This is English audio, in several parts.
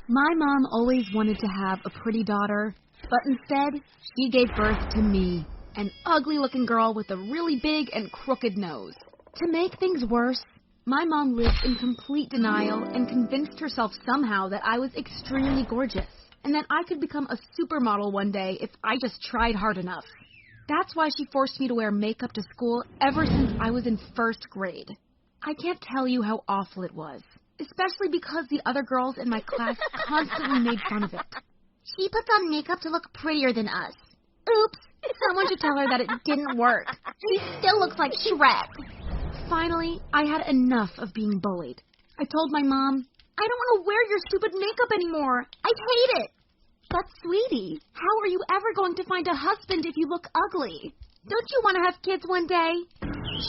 My mom always wanted to have a pretty daughter, but instead, she gave birth to me, an ugly-looking girl with a really big and crooked nose. To make things worse, my mom lived in complete denial and convinced herself somehow that I was extremely gorgeous, and that I could become a supermodel one day if I just tried hard enough. That's why she forced me to wear makeup to school ever since I was in first grade. I can't tell you how awful it was, especially because the other girls in my class constantly made fun of it. She puts on makeup to look prettier than us. Oops, someone should tell her that it didn't work. She still looks like Shrek. Finally, I had enough of being bullied. I told my mom, I don't want to wear your stupid makeup anymore. I hate it. But, sweetie, how are you ever going to find a husband if you look ugly? Don't you want to have kids one day?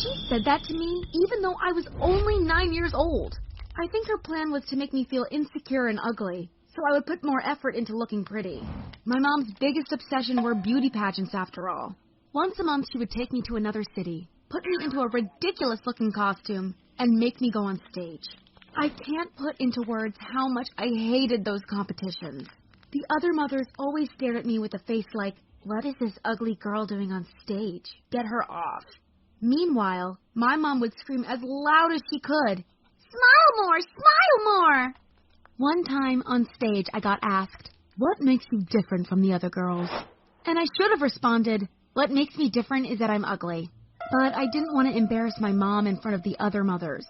She said that to me even though I was only 9 years old. I think her plan was to make me feel insecure and ugly, so I would put more effort into looking pretty. My mom's biggest obsession were beauty pageants, after all. Once a month, she would take me to another city, put me into a ridiculous-looking costume, and make me go on stage. I can't put into words how much I hated those competitions. The other mothers always stared at me with a face like, what is this ugly girl doing on stage? Get her off. Meanwhile, my mom would scream as loud as she could, smile more, smile more! One time on stage, I got asked, what makes you different from the other girls? And I should have responded, what makes me different is that I'm ugly. But I didn't want to embarrass my mom in front of the other mothers.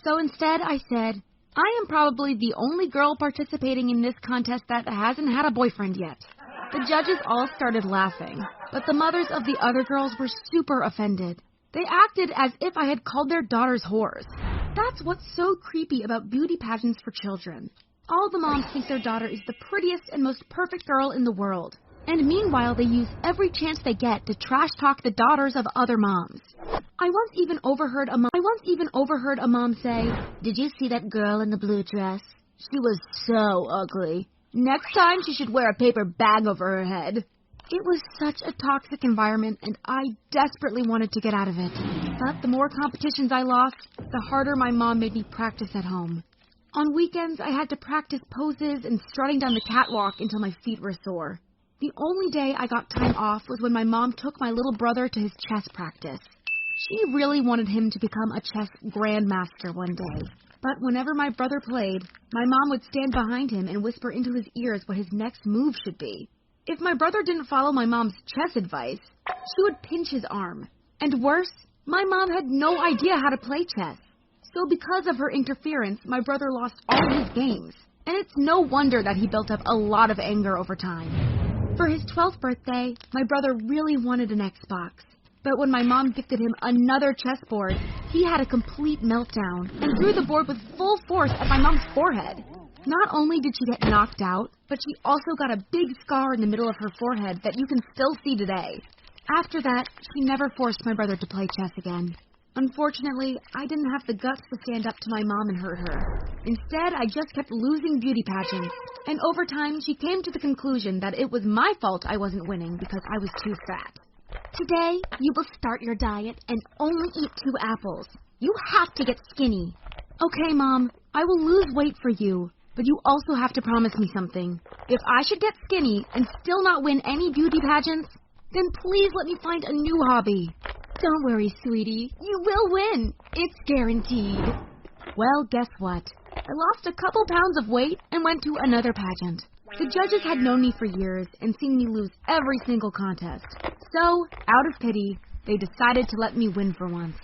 So instead, I said, I am probably the only girl participating in this contest that hasn't had a boyfriend yet. The judges all started laughing, but the mothers of the other girls were super offended. They acted as if I had called their daughters whores. That's what's so creepy about beauty pageants for children. All the moms think their daughter is the prettiest and most perfect girl in the world. And meanwhile, they use every chance they get to trash talk the daughters of other moms. I once even overheard a mom say, did you see that girl in the blue dress? She was so ugly. Next time, she should wear a paper bag over her head. It was such a toxic environment, and I desperately wanted to get out of it. But the more competitions I lost, the harder my mom made me practice at home. On weekends, I had to practice poses and strutting down the catwalk until my feet were sore. The only day I got time off was when my mom took my little brother to his chess practice. She really wanted him to become a chess grandmaster one day. But whenever my brother played, my mom would stand behind him and whisper into his ears what his next move should be. If my brother didn't follow my mom's chess advice, she would pinch his arm. And worse, my mom had no idea how to play chess. So because of her interference, my brother lost all his games. And it's no wonder that he built up a lot of anger over time. For his 12th birthday, my brother really wanted an Xbox. But when my mom gifted him another chessboard, he had a complete meltdown and threw the board with full force at my mom's forehead. Not only did she get knocked out, but she also got a big scar in the middle of her forehead that you can still see today. After that, she never forced my brother to play chess again. Unfortunately, I didn't have the guts to stand up to my mom and hurt her. Instead, I just kept losing beauty pageants. And over time, she came to the conclusion that it was my fault I wasn't winning because I was too fat. Today, you will start your diet and only eat 2 apples. You have to get skinny. Okay, Mom, I will lose weight for you. But you also have to promise me something. If I should get skinny and still not win any beauty pageants, then please let me find a new hobby. Don't worry, sweetie. You will win. It's guaranteed. Well, guess what? I lost a couple pounds of weight and went to another pageant. The judges had known me for years and seen me lose every single contest. So, out of pity, they decided to let me win for once.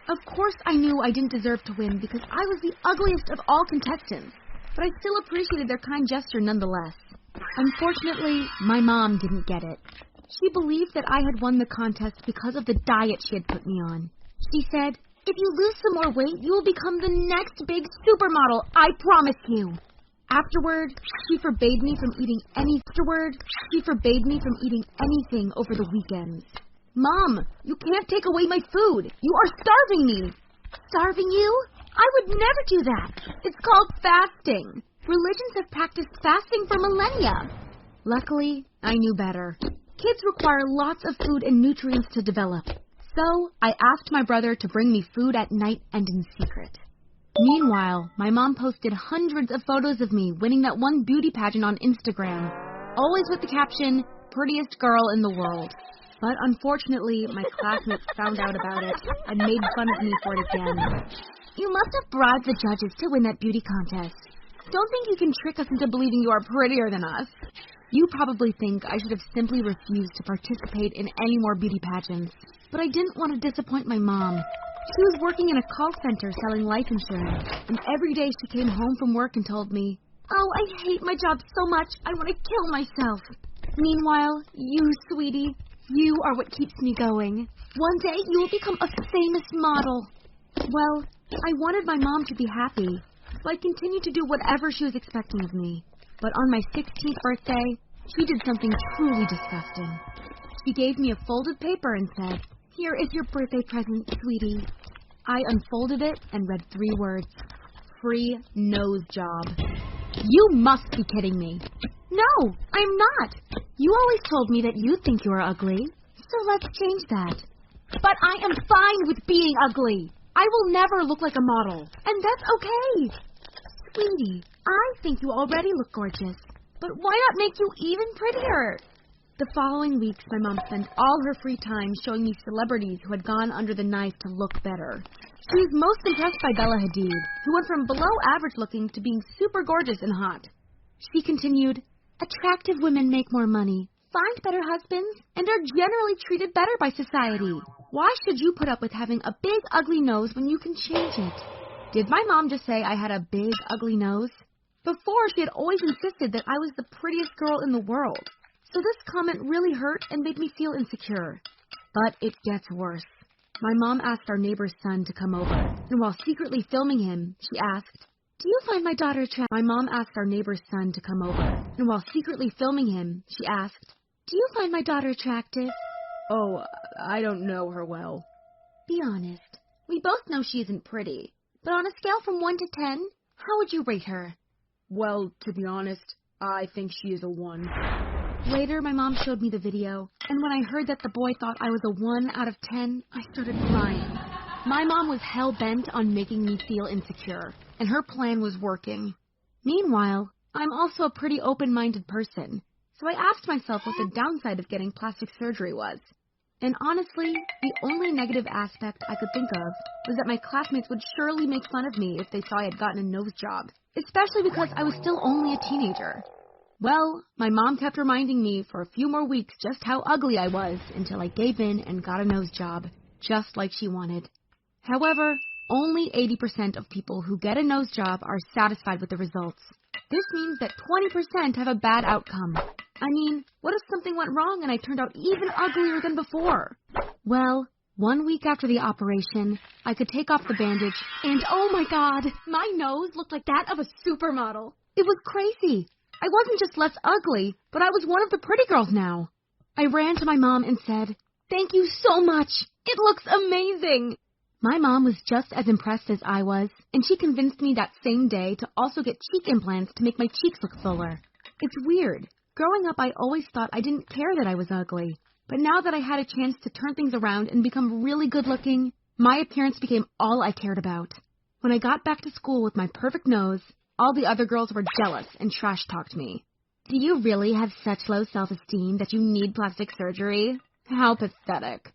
Of course I knew I didn't deserve to win because I was the ugliest of all contestants. But I still appreciated their kind gesture nonetheless. Unfortunately, my mom didn't get it. She believed that I had won the contest because of the diet she had put me on. She said, if you lose some more weight, you will become the next big supermodel, I promise you. Afterward, she forbade me from eating anything over the weekends. Mom, you can't take away my food. You are starving me. Starving you? I would never do that. It's called fasting. Religions have practiced fasting for millennia. Luckily, I knew better. Kids require lots of food and nutrients to develop. So, I asked my brother to bring me food at night and in secret. Meanwhile, my mom posted hundreds of photos of me winning that one beauty pageant on Instagram, always with the caption, "Prettiest girl in the world." But unfortunately, my classmates found out about it and made fun of me for it again. You must have bribed the judges to win that beauty contest. Don't think you can trick us into believing you are prettier than us. You probably think I should have simply refused to participate in any more beauty pageants. But I didn't want to disappoint my mom. She was working in a call center selling life insurance, and every day she came home from work and told me, "Oh, I hate my job so much, I want to kill myself." Meanwhile, you, sweetie, you are what keeps me going. One day you will become a famous model. Well, I wanted my mom to be happy, so I continued to do whatever she was expecting of me. But on my 16th birthday, she did something truly disgusting. She gave me a folded paper and said, "Here is your birthday present, sweetie." I unfolded it and read 3 words. Free nose job. You must be kidding me. No, I'm not. You always told me that you think you are ugly, so let's change that. But I am fine with being ugly. I will never look like a model. And that's okay. Sweetie, I think you already look gorgeous. But why not make you even prettier? The following weeks, my mom spent all her free time showing me celebrities who had gone under the knife to look better. She was most impressed by Bella Hadid, who went from below average looking to being super gorgeous and hot. She continued, "Attractive women make more money, find better husbands, and are generally treated better by society. Why should you put up with having a big, ugly nose when you can change it?" Did my mom just say I had a big, ugly nose? Before, she had always insisted that I was the prettiest girl in the world. So this comment really hurt and made me feel insecure. But it gets worse. My mom asked our neighbor's son to come over, and while secretly filming him, she asked, "Do you find my daughter attractive?" My mom asked our neighbor's son to come over, and while secretly filming him, she asked, "Do you find my daughter attractive?" "Oh, I don't know her well." "Be honest. We both know she isn't pretty. But on a scale from 1 to 10, how would you rate her?" "Well, to be honest, I think she is a 1. Later, my mom showed me the video, and when I heard that the boy thought I was a 1 out of 10, I started crying. My mom was hell-bent on making me feel insecure, and her plan was working. Meanwhile, I'm also a pretty open-minded person, so I asked myself what the downside of getting plastic surgery was. And honestly, the only negative aspect I could think of was that my classmates would surely make fun of me if they saw I had gotten a nose job, especially because I was still only a teenager. Well, my mom kept reminding me for a few more weeks just how ugly I was until I gave in and got a nose job, just like she wanted. However, only 80% of people who get a nose job are satisfied with the results. This means that 20% have a bad outcome. I mean, what if something went wrong and I turned out even uglier than before? Well, 1 week after the operation, I could take off the bandage, and oh my God, my nose looked like that of a supermodel. It was crazy. I wasn't just less ugly, but I was one of the pretty girls now. I ran to my mom and said, "Thank you so much. It looks amazing." My mom was just as impressed as I was, and she convinced me that same day to also get cheek implants to make my cheeks look fuller. It's weird. Growing up, I always thought I didn't care that I was ugly. But now that I had a chance to turn things around and become really good-looking, my appearance became all I cared about. When I got back to school with my perfect nose, all the other girls were jealous and trash-talked me. "Do you really have such low self-esteem that you need plastic surgery? How pathetic."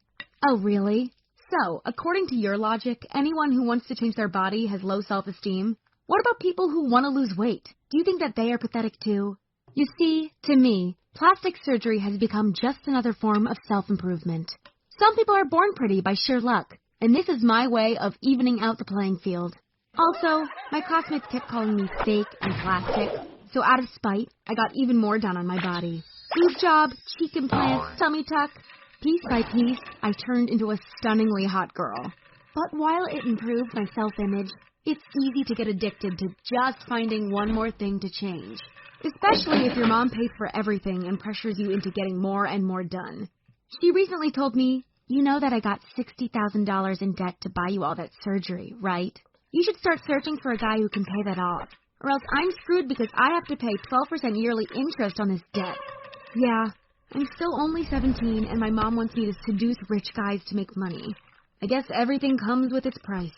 "Oh, really? So, according to your logic, anyone who wants to change their body has low self-esteem? What about people who want to lose weight? Do you think that they are pathetic too?" You see, to me, plastic surgery has become just another form of self-improvement. Some people are born pretty by sheer luck, and this is my way of evening out the playing field. Also, my classmates kept calling me fake and plastic, so out of spite, I got even more done on my body. Boob job, cheek implants, tummy tuck. Piece by piece, I turned into a stunningly hot girl. But while it improved my self-image, it's easy to get addicted to just finding one more thing to change. Especially if your mom pays for everything and pressures you into getting more and more done. She recently told me, "You know that I got $60,000 in debt to buy you all that surgery, right? You should start searching for a guy who can pay that off, or else I'm screwed because I have to pay 12% yearly interest on this debt." Yeah, I'm still only 17, and my mom wants me to seduce rich guys to make money. I guess everything comes with its price.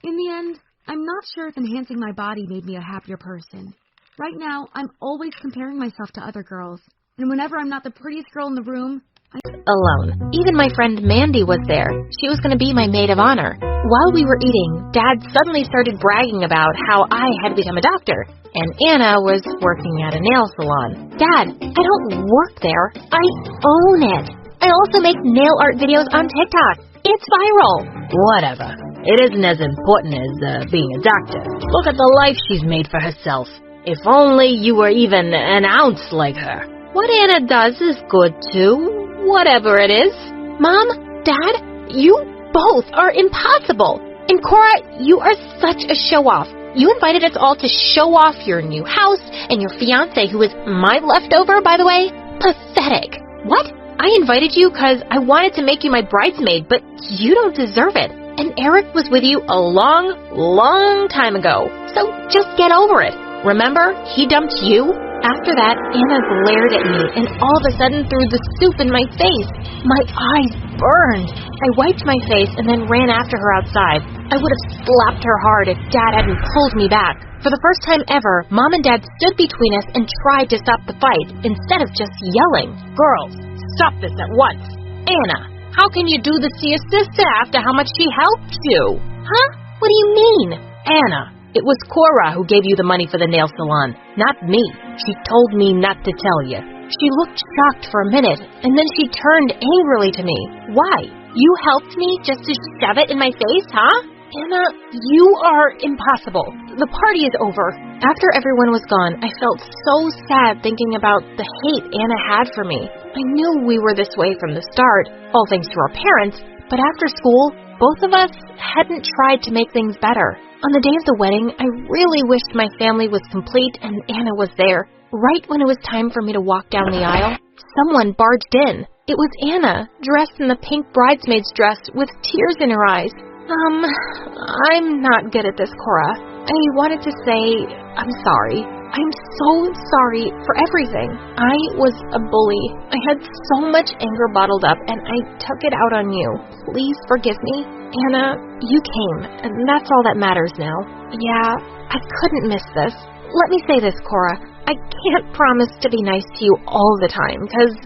In the end, I'm not sure if enhancing my body made me a happier person. Right now, I'm always comparing myself to other girls. And whenever I'm not the prettiest girl in the room, Alone. Even my friend Mandy was there. She was going to be my maid of honor. While we were eating, Dad suddenly started bragging about how I had become a doctor, and Anna was working at a nail salon. Dad, I don't work there. I own it. I also make nail art videos on TikTok. It's viral. Whatever. It isn't as important as being a doctor. Look at the life she's made for herself. If only you were even an ounce like her. What Anna does is good too. Whatever it is. Mom, Dad, you both are impossible. And Cora, you are such a show-off. You invited us all to show off your new house and your fiancé, who is my leftover, by the way. Pathetic. What? I invited you because I wanted to make you my bridesmaid, but you don't deserve it. And Eric was with you a long, long time ago. So just get over it. Remember, he dumped you? After that, Anna glared at me and all of a sudden threw the soup in my face. My eyes burned. I wiped my face and then ran after her outside. I would have slapped her hard if Dad hadn't pulled me back. For the first time ever, Mom and Dad stood between us and tried to stop the fight instead of just yelling. Girls, stop this at once. Anna, how can you do this to your sister after how much she helped you? Huh? What do you mean? Anna, it was Cora who gave you the money for the nail salon, not me. She told me not to tell you. She looked shocked for a minute, and then she turned angrily to me. Why? You helped me just to shove it in my face, huh? Anna, you are impossible. The party is over. After everyone was gone, I felt so sad thinking about the hate Anna had for me. I knew we were this way from the start, all thanks to our parents, but after school, both of us hadn't tried to make things better. On the day of the wedding, I really wished my family was complete and Anna was there. Right when it was time for me to walk down the aisle, someone barged in. It was Anna, dressed in the pink bridesmaid's dress with tears in her eyes. I'm not good at this, Cora. I wanted to say I'm sorry. I'm so sorry for everything. I was a bully. I had so much anger bottled up, and I took it out on you. Please forgive me. Anna, you came, and that's all that matters now. Yeah, I couldn't miss this. Let me say this, Cora. I can't promise to be nice to you all the time, because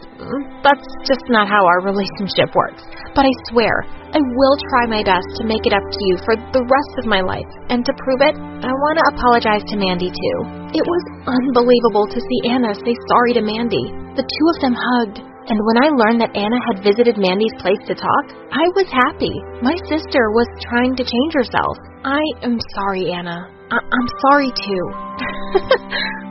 that's just not how our relationship works. But I swear, I will try my best to make it up to you for the rest of my life. And to prove it, I want to apologize to Mandy, too. It was unbelievable to see Anna say sorry to Mandy. The two of them hugged. And when I learned that Anna had visited Mandy's place to talk, I was happy. My sister was trying to change herself. I am sorry, Anna. I'm sorry, too.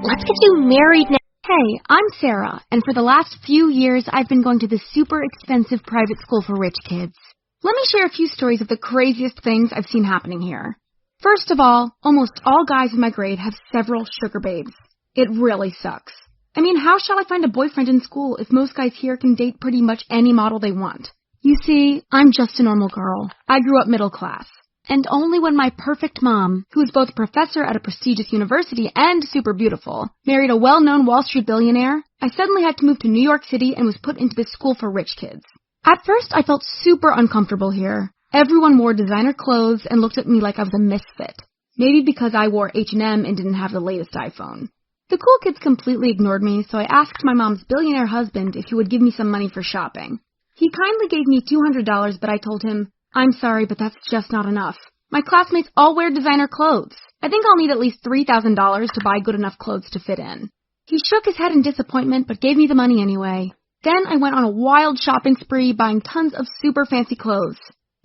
Let's get you married now. Hey, I'm Sarah, and for the last few years, I've been going to this super expensive private school for rich kids. Let me share a few stories of the craziest things I've seen happening here. First of all, almost all guys in my grade have several sugar babes. It really sucks. I mean, how shall I find a boyfriend in school if most guys here can date pretty much any model they want? You see, I'm just a normal girl. I grew up middle class. And only when my perfect mom, who is both a professor at a prestigious university and super beautiful, married a well-known Wall Street billionaire, I suddenly had to move to New York City and was put into this school for rich kids. At first, I felt super uncomfortable here. Everyone wore designer clothes and looked at me like I was a misfit. Maybe because I wore H&M and didn't have the latest iPhone. The cool kids completely ignored me, so I asked my mom's billionaire husband if he would give me some money for shopping. He kindly gave me $200, but I told him, I'm sorry, but that's just not enough. My classmates all wear designer clothes. I think I'll need at least $3,000 to buy good enough clothes to fit in. He shook his head in disappointment, but gave me the money anyway. Then I went on a wild shopping spree, buying tons of super fancy clothes.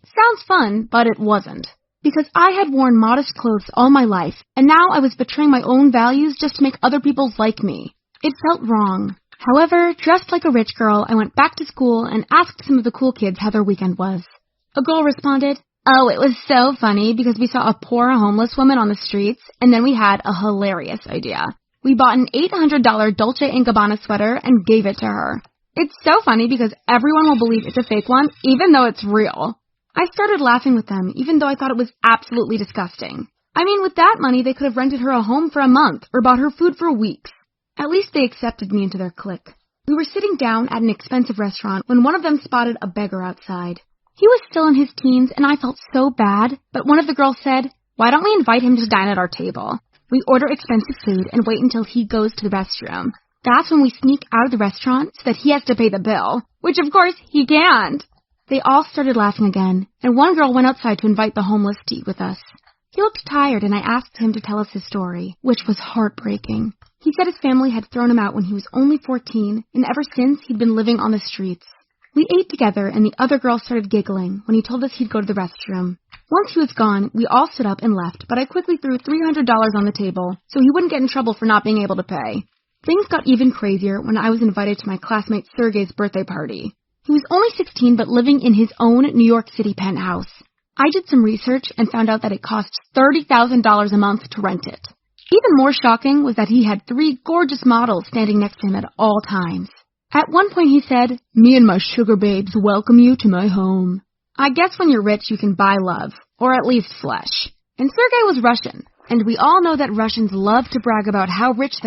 Sounds fun, but it wasn't. Because I had worn modest clothes all my life, and now I was betraying my own values just to make other people like me. It felt wrong. However, dressed like a rich girl, I went back to school and asked some of the cool kids how their weekend was. A girl responded, "Oh, it was so funny because we saw a poor homeless woman on the streets, and then we had a hilarious idea. We bought an $800 Dolce & Gabbana sweater and gave it to her. It's so funny because everyone will believe it's a fake one, even though it's real." I started laughing with them, even though I thought it was absolutely disgusting. I mean, with that money, they could have rented her a home for a month or bought her food for weeks. At least they accepted me into their clique. We were sitting down at an expensive restaurant when one of them spotted a beggar outside. He was still in his teens, and I felt so bad, but one of the girls said, Why don't we invite him to dine at our table? We order expensive food and wait until he goes to the restroom. That's when we sneak out of the restaurant so that he has to pay the bill, which of course he can't. They all started laughing again, and one girl went outside to invite the homeless to eat with us. He looked tired, and I asked him to tell us his story, which was heartbreaking. He said his family had thrown him out when he was only 14, and ever since he'd been living on the streets. We ate together, and the other girl started giggling when he told us he'd go to the restroom. Once he was gone, we all stood up and left, but I quickly threw $300 on the table so he wouldn't get in trouble for not being able to pay. Things got even crazier when I was invited to my classmate Sergey's birthday party. He was only 16 but living in his own New York City penthouse. I did some research and found out that it cost $30,000 a month to rent it. Even more shocking was that he had 3 gorgeous models standing next to him at all times. At one point he said, "Me and my sugar babes welcome you to my home." I guess when you're rich you can buy love, or at least flesh. And Sergey was Russian, and we all know that Russians love to brag about how rich they